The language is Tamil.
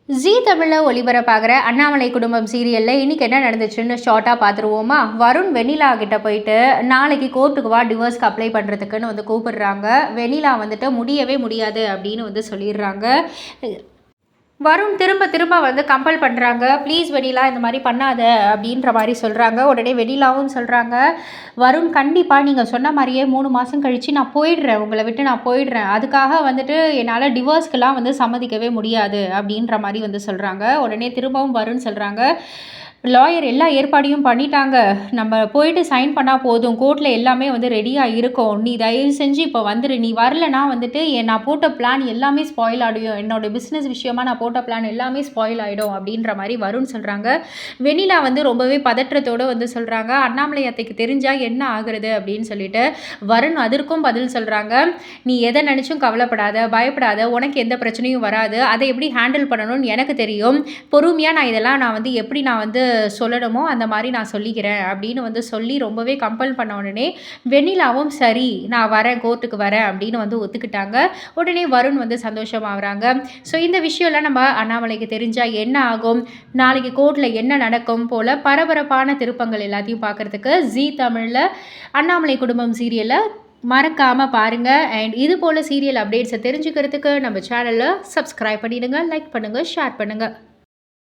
ஜீ தமிழில் ஒளிபரப்பாகிற அண்ணாமலை குடும்பம் சீரியலில் இன்றைக்கி என்ன நடந்துச்சுன்னு ஷார்ட்டாக பார்த்துருவோமா. வருண் வெண்ணிலா கிட்ட போயிட்டு நாளைக்கு கோர்ட்டுக்கு வா டிவோர்ஸ்க்கு அப்ளை பண்ணுறதுக்குன்னு வந்து கூப்பிடுறாங்க. வெண்ணிலா வந்துட்டு முடியவே முடியாது அப்படின்னு வந்து சொல்லிடுறாங்க. வருண் திரும்ப திரும்ப வந்து கம்பல் பண்ணுறாங்க. ப்ளீஸ் வெண்ணிலா இந்த மாதிரி பண்ணாத அப்படின்ற மாதிரி சொல்கிறாங்க. உடனே வெண்ணிலாவும் சொல்கிறாங்க, வருண் கண்டிப்பாக நீங்கள் சொன்ன மாதிரியே 3 மாதம் கழித்து நான் போயிடுறேன், உங்களை விட்டு நான் போயிடுறேன். அதுக்காக வந்துட்டு என்னால் டிவோர்ஸ்க்கெலாம் வந்து சம்மதிக்கவே முடியாது அப்படின்ற மாதிரி வந்து சொல்கிறாங்க. உடனே திரும்பவும் வருண் சொல்கிறாங்க, லாயர் எல்லா ஏற்பாடையும் பண்ணிட்டாங்க, நம்ம போயிட்டு சைன் பண்ணால் போதும், கோர்ட்டில் எல்லாமே வந்து ரெடியாக இருக்கும், நீ தயவு செஞ்சு இப்போ வந்துடு, நீ வரலனா வந்துட்டு நான் போட்ட பிளான் எல்லாமே ஸ்பாயில் ஆகிடும், என்னோட பிஸ்னஸ் விஷயமா நான் போட்ட பிளான் எல்லாமே ஸ்பாயில் ஆகிடும் அப்படின்ற மாதிரி வருண் சொல்கிறாங்க. வெண்ணிலா வந்து ரொம்பவே பதற்றத்தோடு வந்து சொல்கிறாங்க, அண்ணாமலை அத்தைக்கு தெரிஞ்சால் என்ன ஆகுறது அப்படின்னு சொல்லிட்டு. வருண் அதற்கும் பதில் சொல்கிறாங்க, நீ எதை நினச்சும் கவலைப்படாத, பயப்படாத, உனக்கு எந்த பிரச்சனையும் வராது, அதை எப்படி ஹேண்டில் பண்ணணும்னு எனக்கு தெரியும், பொறுமையாக நான் வந்து எப்படி நான் வந்து சொல்லணுமோ அந்த மாதிரி நான் சொல்லிக்கிறேன் அப்படின்னு வந்து சொல்லி ரொம்பவே கம்பல் பண்ண உடனே வெண்ணிலாவும் சரி நான் வரேன், கோர்ட்டுக்கு வரேன் அப்படின்னு வந்து ஒத்துக்கிட்டாங்க. உடனே வருண் வந்து சந்தோஷமாகறாங்க. ஸோ இந்த விஷயம்லாம் நம்ம அண்ணாமலைக்கு தெரிஞ்சால் என்ன ஆகும், நாளைக்கு கோர்ட்டில் என்ன நடக்கும் போல் பரபரப்பான திருப்பங்கள் எல்லாத்தையும் பார்க்குறதுக்கு ஜீ தமிழில் அண்ணாமலை குடும்பம் சீரியலை மறக்காமல் பாருங்கள். அண்ட் இது போல் சீரியல் அப்டேட்ஸை தெரிஞ்சுக்கிறதுக்கு நம்ம சேனலை சப்ஸ்கிரைப் பண்ணிடுங்க, லைக் பண்ணுங்கள், ஷேர் பண்ணுங்கள்.